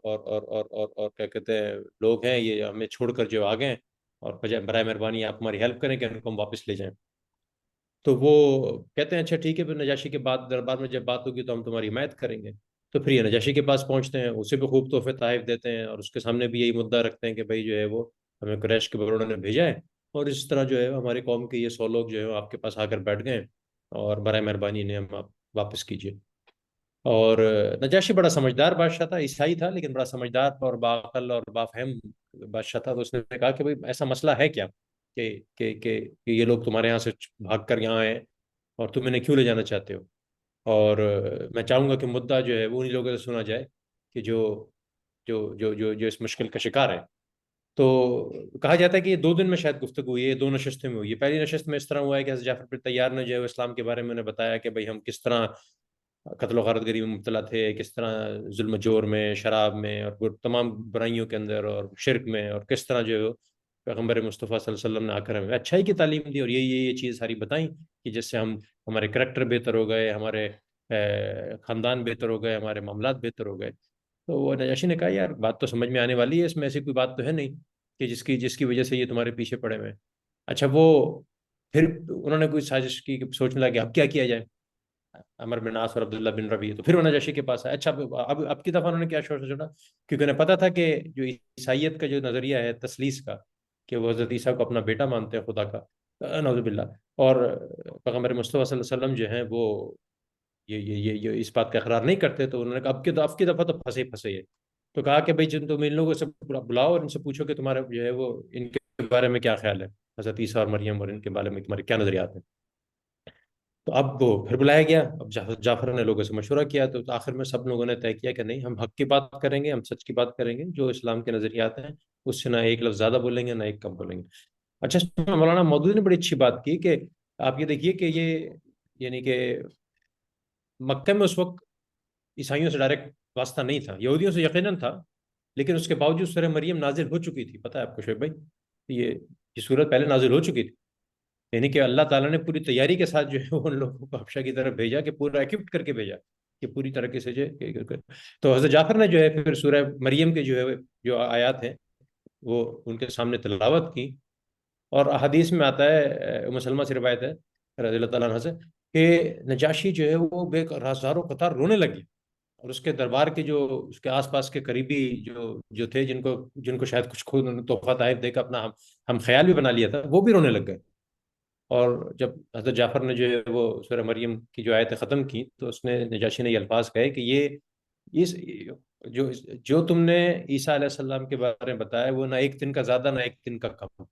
کیا کہتے ہیں لوگ ہیں، یہ ہمیں چھوڑ کر جو آگے ہیں، اور برائے مہربانی آپ ہماری ہیلپ کریں کہ ان کو ہم واپس لے جائیں. تو وہ کہتے ہیں اچھا ٹھیک ہے، پھر نجاشی کے بعد دربار میں جب بات ہوگی تو ہم تمہاری حمایت کریں گے. تو پھر یہ نجاشی کے پاس پہنچتے ہیں، اسے بھی خوب تحفے تحائف دیتے ہیں اور اس کے سامنے بھی یہی مدعا رکھتے ہیں کہ بھائی جو ہے وہ ہمیں قریش کے بڑوں نے بھیجا ہے، اور اس طرح جو ہے ہماری قوم کے یہ 100 لوگ جو ہے وہ آپ کے پاس آ کر بیٹھ گئے ہیں، اور برائے مہربانی انہیں ہم آپ واپس کیجیے. اور نجاشی بڑا سمجھدار بادشاہ تھا، عیسائی تھا لیکن بڑا سمجھدار اور باعقل اور بافہم بادشاہ تھا. تو اس نے کہا کہ بھائی ایسا مسئلہ ہے کیا کہ کہ یہ لوگ تمہارے یہاں سے بھاگ کر یہاں آئے اور تم انہیں کیوں لے جانا چاہتے ہو؟ اور میں چاہوں گا کہ مدعا جو ہے وہ انہیں لوگوں سے سنا جائے کہ جو اس مشکل کا شکار ہے. تو کہا جاتا ہے کہ یہ 2 دن میں شاید گفتگو ہوئی ہے، 2 نشستیں میں ہوئی ہے. پہلی نشست میں اس طرح ہوا ہے کہ حضرت جعفر بن طیار نے جو ہے اسلام کے بارے میں انہیں بتایا کہ بھائی ہم کس طرح قتل و غارت گری میں مبتلا تھے، کس طرح ظلم جور میں، شراب میں، اور تمام برائیوں کے اندر اور شرک میں، اور کس طرح جو ہے پیغمبر مصطفیٰ صلی اللہ علیہ وسلم نے آ کر ہمیں اچھائی کی تعلیم دی، اور یہ چیز ساری بتائیں کہ جس سے ہمارے کریکٹر بہتر ہو گئے، ہمارے خاندان بہتر ہو گئے، ہمارے معاملات بہتر ہو گئے. تو وہ نجاشی نے کہا یار بات تو سمجھ میں آنے والی ہے، اس میں ایسی کوئی بات تو ہے نہیں کہ جس کی وجہ سے یہ تمہارے پیچھے پڑے ہوئے ہیں. اچھا، وہ پھر انہوں نے کوئی سازش کی کہ سوچنے لگا کہ اب کیا کیا جائے، عمر بن عاص اور عبداللہ بن ربیع. تو پھر وہ نجاشی کے پاس آئے. اچھا، اب کی دفعہ انہوں نے کیا شور چھوڑا، کیونکہ انہیں پتا تھا کہ جو عیسائیت کا جو نظریہ ہے تثلیث کا، کہ وہ حضرت عیسیٰ کو اپنا بیٹا مانتے ہیں خدا کا، نعوذ باللہ، اور پیغمبر مصطفیٰ صلی اللہ علیہ وسلم جو ہیں وہ یہ اس بات کا اقرار نہیں کرتے. تو انہوں نے کہا اب کی دفعہ تو پھنسے ہی پھنسے یہ. تو کہا کہ بھائی تم ان لوگوں سے بلاؤ اور ان سے پوچھو کہ تمہارا جو ہے وہ ان کے بارے میں کیا خیال ہے، حضرت عیسیٰ اور مریم اور ان کے بارے میں تمہارے کیا نظریات ہیں. تو اب وہ پھر بلایا گیا. اب جعفر نے لوگوں سے مشورہ کیا، تو آخر میں سب لوگوں نے طے کیا کہ نہیں، ہم حق کی بات کریں گے، ہم سچ کی بات کریں گے، جو اسلام کے نظریات ہیں اس سے نہ ایک لفظ زیادہ بولیں گے نہ ایک کم بولیں گے. اچھا، اس میں مولانا مودودی نے بڑی اچھی بات کی کہ آپ یہ دیکھیے کہ یہ یعنی کہ مکہ میں اس وقت عیسائیوں سے ڈائریکٹ واسطہ نہیں تھا، یہودیوں سے یقیناً تھا، لیکن اس کے باوجود سورہ مریم نازل ہو چکی تھی. پتہ ہے آپ کو شعیب بھائی، یہ سورت پہلے نازل ہو چکی تھی، یعنی کہ اللہ تعالیٰ نے پوری تیاری کے ساتھ جو ہے ان لوگوں کو حبشہ کی طرف بھیجا، کہ پورا ایکوپٹ کر کے بھیجا کہ پوری طریقے سے تو حضرت جعفر نے جو ہے پھر سورہ مریم کے جو ہے جو آیات ہیں وہ ان کے سامنے تلاوت کی. اور احادیث میں آتا ہے، ام سلمہ سے روایت ہے رضی اللہ تعالیٰ عنہ سے، کہ نجاشی جو ہے وہ بے ہزاروں قطار رونے لگی، اور اس کے دربار کے جو اس کے آس پاس کے قریبی جو تھے، جن کو شاید کچھ خود تحفہ طائف دے کر اپنا ہم خیال بھی بنا لیا تھا، وہ بھی رونے لگ گئے. اور جب حضرت جعفر نے جو ہے وہ سورہ مریم کی جو آیتیں ختم کی، تو اس نے نجاشی نے یہ الفاظ کہے کہ اس جو جو تم نے عیسیٰ علیہ السلام کے بارے میں بتایا وہ نہ ایک دن کا زیادہ نہ ایک دن کا کم.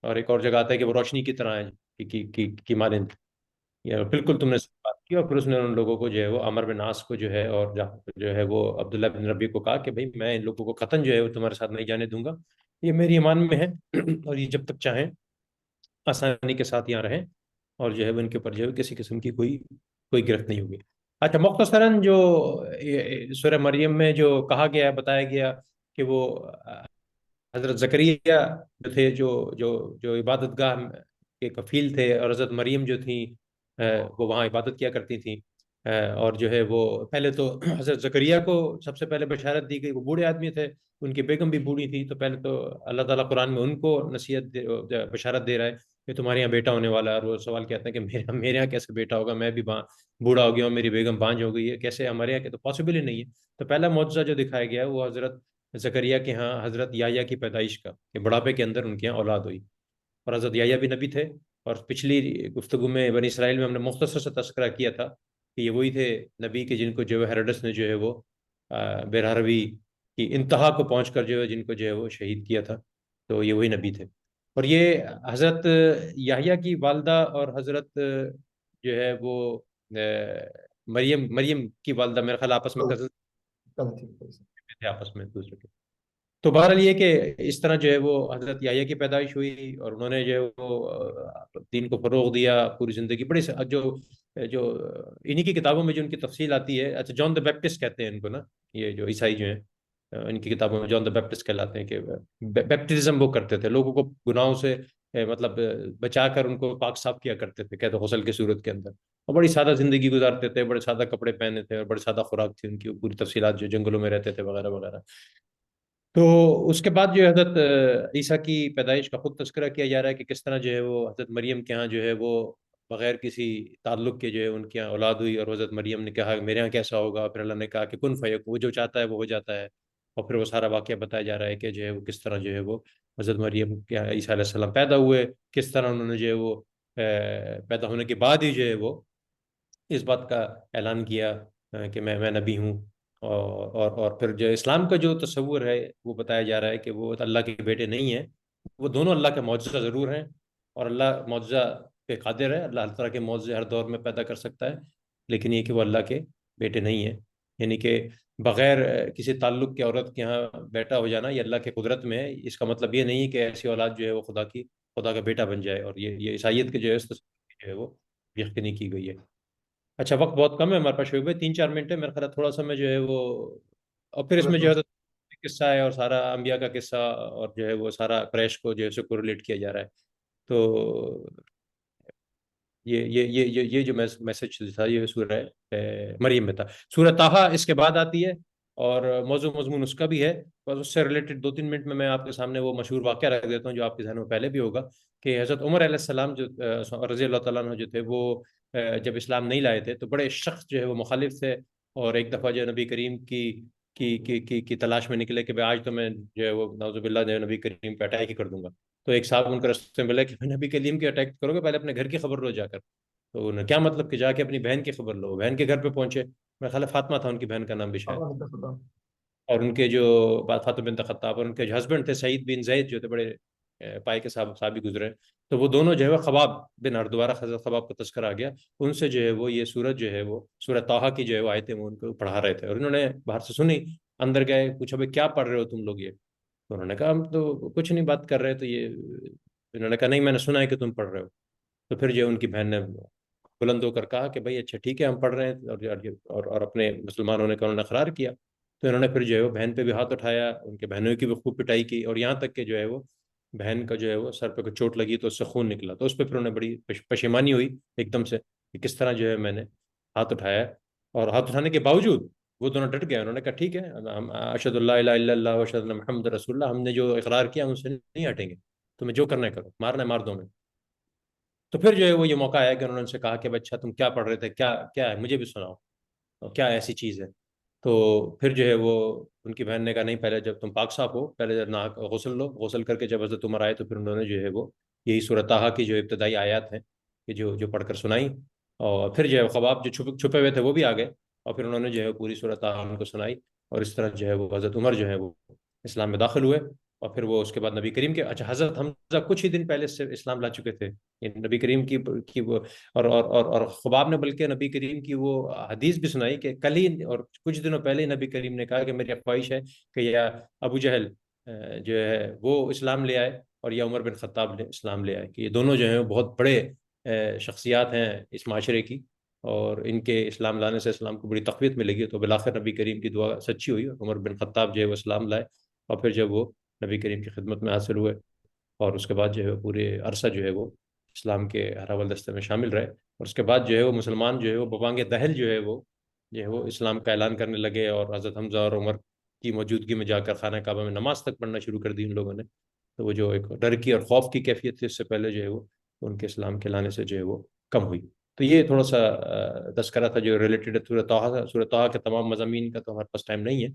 اور ایک اور جگہ آتا ہے کہ وہ روشنی کی طرح ہے کی مانند. یہ بالکل تم نے صحیح بات کی. اور پھر اس نے ان لوگوں کو جو ہے وہ عمر بن عاص کو جو ہے اور جو ہے وہ عبداللہ بن ربیع کو کہا کہ بھائی میں ان لوگوں کو قطعاً جو ہے وہ تمہارے ساتھ نہیں جانے دوں گا، یہ میری ایمان میں ہے، اور یہ جب تک چاہیں آسانی کے ساتھ یہاں رہیں، اور جو ہے وہ ان کے اوپر جو ہے کسی قسم کی کوئی گرفت نہیں ہوگی. اچھا، مختصراً جو سورہ مریم میں جو کہا گیا بتایا گیا کہ وہ حضرت زکریا جو تھے، جو عبادت گاہ کے کفیل تھے، اور حضرت مریم جو تھیں وہ وہاں عبادت کیا کرتی تھیں. اور جو ہے وہ پہلے تو حضرت زکریا کو سب سے پہلے بشارت دی گئی، وہ بوڑھے آدمی تھے، ان کی بیگم بھی بوڑھی تھی. تو پہلے تو اللہ تعالیٰ قرآن میں ان کو بشارت دے رہا ہے کہ تمہارے یہاں بیٹا ہونے والا ہے. اور وہ سوال کہتے ہیں کہ میرے یہاں کیسے بیٹا ہوگا، میں بھی بوڑھا ہو گیا ہوں، میری بیگم بانجھ ہو گئی ہے، کیسے ہمارے یہاں کے تو پاسبل ہی نہیں ہے. تو پہلا معجزہ جو دکھایا گیا ہے وہ حضرت زکریا کے ہاں حضرت یحییٰ کی پیدائش کا، کہ بڑھاپے کے اندر ان کے یہاں اولاد ہوئی. اور حضرت یحییٰ بھی نبی تھے. اور پچھلی گفتگو میں بنی اسرائیل میں ہم نے مختصر سے تذکرہ کیا تھا کہ یہ وہی تھے نبی کے جن کو جو ہے ہیروڈس نے جو ہے وہ بہرحروی کی انتہا کو پہنچ کر جو ہے جن کو جو ہے وہ شہید کیا تھا. تو یہ وہی نبی تھے. اور یہ حضرت یحییٰ کی والدہ اور حضرت جو ہے وہ مریم کی والدہ میرے خیال آپس میں کل کزن کل تھی کوئی سی۔ تھے آپس میں دوسرے کے. تو بہرحال یہ کہ اس طرح جو ہے وہ حضرت یحییٰ کی پیدائش ہوئی اور انہوں نے جو ہے وہ دین کو فروغ دیا پوری زندگی. بڑی جو جو انہی کی کتابوں میں جو ان کی تفصیل آتی ہے. اچھا جان دا بیپٹسٹ کہتے ہیں ان کو نا, یہ جو عیسائی جو ہیں ان کی کتابوں میں جان دا بیپٹسٹ کہلاتے ہیں کہ بیپٹزم وہ کرتے تھے, لوگوں کو گناہوں سے مطلب بچا کر ان کو پاک صاف کیا کرتے تھے کہتے غسل کی صورت کے اندر. اور بڑی سادہ زندگی گزارتے تھے, بڑے سادہ کپڑے پہنے تھے اور بڑی سادہ خوراک تھی ان کی, پوری تفصیلات جو جنگلوں میں رہتے تھے وغیرہ وغیرہ. تو اس کے بعد جو ہے حضرت عیسیٰ کی پیدائش کا خود تذکرہ کیا جا رہا ہے کہ کس طرح جو ہے وہ حضرت مریم کے ہاں جو ہے وہ بغیر کسی تعلق کے جو ہے ان کے یہاں اولاد ہوئی. اور حضرت مریم نے کہا میرے یہاں کیسا ہوگا, پھر اللہ نے کہا کہ کن فیکون, وہ جو چاہتا ہے وہ ہو جاتا ہے. اور پھر وہ سارا واقعہ بتایا جا رہا ہے کہ جو ہے وہ کس طرح جو ہے وہ حضرت مریم کے یہاں عیسیٰ علیہ السلام پیدا ہوئے, کس طرح انہوں نے جو ہے وہ پیدا ہونے کے بعد ہی جو ہے وہ اس بات کا اعلان کیا کہ میں نبی ہوں. اور پھر جو اسلام کا جو تصور ہے وہ بتایا جا رہا ہے کہ وہ اللہ کے بیٹے نہیں ہیں, وہ دونوں اللہ کے معجزہ ضرور ہیں. اور اللہ معجزہ پہ قادر ہے, اللہ طرح کے معجزے ہر دور میں پیدا کر سکتا ہے, لیکن یہ کہ وہ اللہ کے بیٹے نہیں ہیں. یعنی کہ بغیر کسی تعلق کے عورت کے یہاں بیٹا ہو جانا یہ اللہ کے قدرت میں ہے. اس کا مطلب یہ نہیں ہے کہ ایسی اولاد جو ہے وہ خدا کا بیٹا بن جائے. اور یہ عیسائیت کے جو ہے اس تصور کی جو ہے وہ یقینی کی گئی ہے. اچھا وقت بہت کم ہے ہمارے پاس, شعیب بھائی 3-4 منٹ ہے میرا خیال ہے, تھوڑا سا میں جو ہے وہ اور پھر اس میں جو ہے قصہ ہے اور سارا انبیاء کا قصہ اور جو ہے وہ سارا کریش کو جو ہے کو ریلیٹ کیا جا رہا ہے. تو یہ جو میسج تھا یہ سورہ مریم میں تھا. سورہ طٰہٰ اس کے بعد آتی ہے اور موضوع مضمون اس کا بھی ہے, بس اس سے ریلیٹڈ 2-3 منٹ میں آپ کے سامنے وہ مشہور واقعہ رکھ دیتا ہوں جو آپ کے ذہن میں پہلے بھی ہوگا کہ حضرت عمر علیہ السلام جو رضی اللہ تعالیٰ عنہ جو تھے وہ جب اسلام نہیں لائے تھے تو بڑے شخص جو ہے وہ مخالف تھے. اور ایک دفعہ جو نبی کریم کی تلاش میں نکلے کہ آج تو میں جو ہے وہ نعوذ باللہ جو ہے نبی کریم پہ اٹیک ہی کر دوں گا. تو ایک صاحب ان کو راستے میں ملا کہ نبی کریم کی اٹیک کرو گے, پہلے اپنے گھر کی خبر لو جا کر. تو انہیں کیا مطلب کہ جا کے اپنی بہن کی خبر لو. بہن کے گھر پہ پہنچے, میرا خیال ہے فاطمہ تھا ان کی بہن کا نام بھی شاید, اور ان کے جو فاطمہ بنت خطاب اور ان کے جو ہسبینڈ تھے سعید بن زید جو تھے بڑے پائے کے صحابی گزرے. تو وہ دونوں جو ہے وہ خباب بن, اور دوبارہ حضرت خباب کا تذکرہ آ گیا, ان سے جو ہے وہ یہ سورت جو ہے وہ سورہ طٰہٰ کی جو ہے وہ آیتیں وہ ان کو پڑھا رہے تھے. اور انہوں نے باہر سے سنی, اندر گئے, پوچھا بھائی کیا پڑھ رہے ہو تم لوگ یہ؟ تو انہوں نے کہا ہم تو کچھ نہیں بات کر رہے. تو یہ انہوں نے کہا نہیں میں نے سنا ہے کہ تم پڑھ رہے ہو. تو پھر جو ان کی بہن نے بلند ہو کر کہا کہ بھائی اچھا ٹھیک ہے ہم پڑھ رہے ہیں, اور اپنے مسلمان ہونے کا انہوں نے اقرار کیا. تو انہوں نے پھر جو ہے وہ بہن پہ بھی ہاتھ اٹھایا, ان کے بہنوں کی بھی خوب پٹائی کی, اور یہاں تک کہ جو ہے وہ بہن کا جو ہے وہ سر پہ کوئی چوٹ لگی تو اس سے خون نکلا. تو اس پہ پھر انہیں بڑی پشیمانی ہوئی ایک دم سے کہ کس طرح جو ہے میں نے ہاتھ اٹھایا. اور ہاتھ اٹھانے کے باوجود وہ دونوں ڈٹ گئے. انہوں نے کہا ٹھیک ہے ہم اشہد اللہ الہ الا اللہ و اشہد ان محمد رسول اللہ, ہم نے جو اقرار کیا ہم اس سے نہیں ہٹیں گے, تمہیں جو کرنا ہے کرو, مارنا ہے مار دو میں. تو پھر جو ہے وہ یہ موقع آیا کہ انہوں نے ان سے کہا کہ بچہ تم کیا پڑھ رہے تھے, کیا کیا ہے مجھے بھی سناؤ, اور کیا ایسی چیز ہے. تو پھر جو ہے وہ ان کی بہن نے کہا نہیں پہلے جب تم پاک صاف ہو پہلے جب نہ غسل لو, غسل کر کے جب حضرت عمر آئے تو پھر انہوں نے جو ہے وہ یہی سورہ طٰہٰ کی جو ابتدائی آیات ہیں کہ جو پڑھ کر سنائی. اور پھر جو ہے خباب جو چھپے ہوئے تھے وہ بھی آ گئے, اور پھر انہوں نے جو ہے پوری سورہ طٰہٰ ان کو سنائی. اور اس طرح جو ہے وہ حضرت عمر جو ہے وہ اسلام میں داخل ہوئے. اور پھر وہ اس کے بعد نبی کریم کے, اچھا حضرت حمزہ کچھ ہی دن پہلے سے اسلام لا چکے تھے. یہ نبی کریم کی وہ اور خباب نے بلکہ نبی کریم کی وہ حدیث بھی سنائی کہ کل ہی اور کچھ دنوں پہلے ہی نبی کریم نے کہا کہ میری خواہش ہے کہ یا ابو جہل جو ہے وہ اسلام لے آئے اور یا عمر بن خطاب نے اسلام لے آئے, کہ یہ دونوں جو ہیں بہت بڑے شخصیات ہیں اس معاشرے کی, اور ان کے اسلام لانے سے اسلام کو بڑی تقویت ملے گی. تو بالآخر نبی کریم کی دعا سچی ہوئی, عمر بن خطاب جو ہے وہ اسلام لائے, اور پھر جب وہ نبی کریم کی خدمت میں حاصل ہوئے, اور اس کے بعد جو ہے پورے عرصہ جو ہے وہ اسلام کے ہراول دستے میں شامل رہے. اور اس کے بعد جو ہے وہ مسلمان جو ہے وہ ببانگ دہل جو ہے وہ اسلام کا اعلان کرنے لگے, اور حضرت حمزہ اور عمر کی موجودگی میں جا کر خانہ کعبہ میں نماز تک پڑھنا شروع کر دی ان لوگوں نے. تو وہ جو ایک ڈر کی اور خوف کی کیفیت تھی اس سے پہلے جو ہے وہ ان کے اسلام کے لانے سے جو ہے وہ کم ہوئی. تو یہ تھوڑا سا تذکرہ تھا جو ریلیٹڈ ہے سورہ طٰہٰ. سورہ طٰہٰ کے تمام مضامین کا تو ہمارے پاس ٹائم نہیں ہے,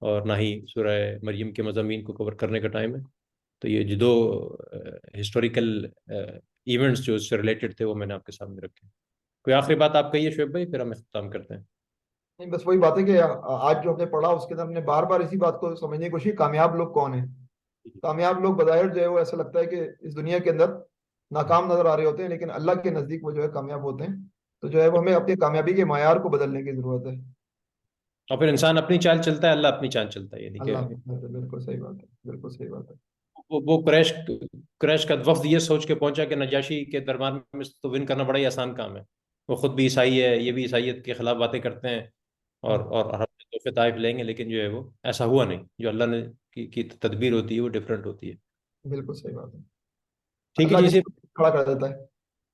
اور نہ ہی سورہ مریم کے مضامین کو کور کرنے کا ٹائم ہے. تو یہ جو دو ہسٹوریکل ایونٹس جو اس سے ریلیٹڈ تھے وہ میں نے آپ کے سامنے رکھے. کوئی آخری بات آپ کہیے شعیب بھائی، پھر ہم اختتام کرتے ہیں. نہیں، بس وہی بات ہے کہ آج جو ہم نے پڑھا اس کے اندر ہم نے بار بار اسی بات کو سمجھنے کی کوشش کی، کامیاب لوگ کون ہیں. کامیاب لوگ بظاہر جو ہے وہ ایسا لگتا ہے کہ اس دنیا کے اندر ناکام نظر آ رہے ہوتے ہیں، لیکن اللہ کے نزدیک وہ جو ہے کامیاب ہوتے ہیں. تو جو ہے وہ ہمیں اپنی کامیابی کے معیار کو بدلنے کی ضرورت ہے. اور پھر انسان اپنی چال چلتا ہے، اللہ اپنی چال چلتا ہے، یعنی کہ اللہ بالکل صحیح بات ہے، بالکل صحیح بات ہے. وہ قریش کا وفد یہ سوچ کے پہنچا کہ نجاشی کے دربار میں تو ون کرنا بڑا ہی آسان کام ہے، وہ خود بھی عیسائی ہے، یہ بھی عیسائیت کے خلاف باتیں کرتے ہیں، اور ہم تحفے طائف لیں گے، لیکن جو ہے وہ ایسا ہوا نہیں. جو اللہ نے کی تدبیر ہوتی ہے وہ ڈفرینٹ ہوتی ہے. بالکل صحیح بات ہے. ٹھیک ہے اللہ جی جس سے. کو کھڑا کر دیتا ہے.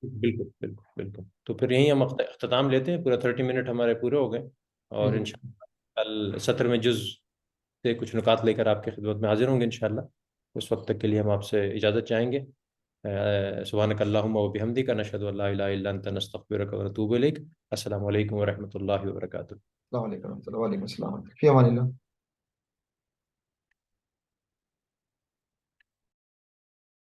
بالکل بالکل بالکل. تو پھر یہیں ہم اختتام لیتے ہیں، پورا 30 منٹ ہمارے پورے ہو گئے، اور جی انشاءاللہ کل 17 جز سے کچھ نکات لے کر آپ کی خدمت میں حاضر ہوں گے انشاءاللہ. اس وقت تک کے لیے ہم آپ سے اجازت چاہیں گے. سبحانک اللہم و بحمدک، نشہد ان لا الہ الا انت، نستغفرک و نتوب الیک. السلام علیکم ورحمۃ اللہ وبرکاتہ. السلام علیکم و رحمۃ اللہ، وعلیکم السلام فی امان اللہ.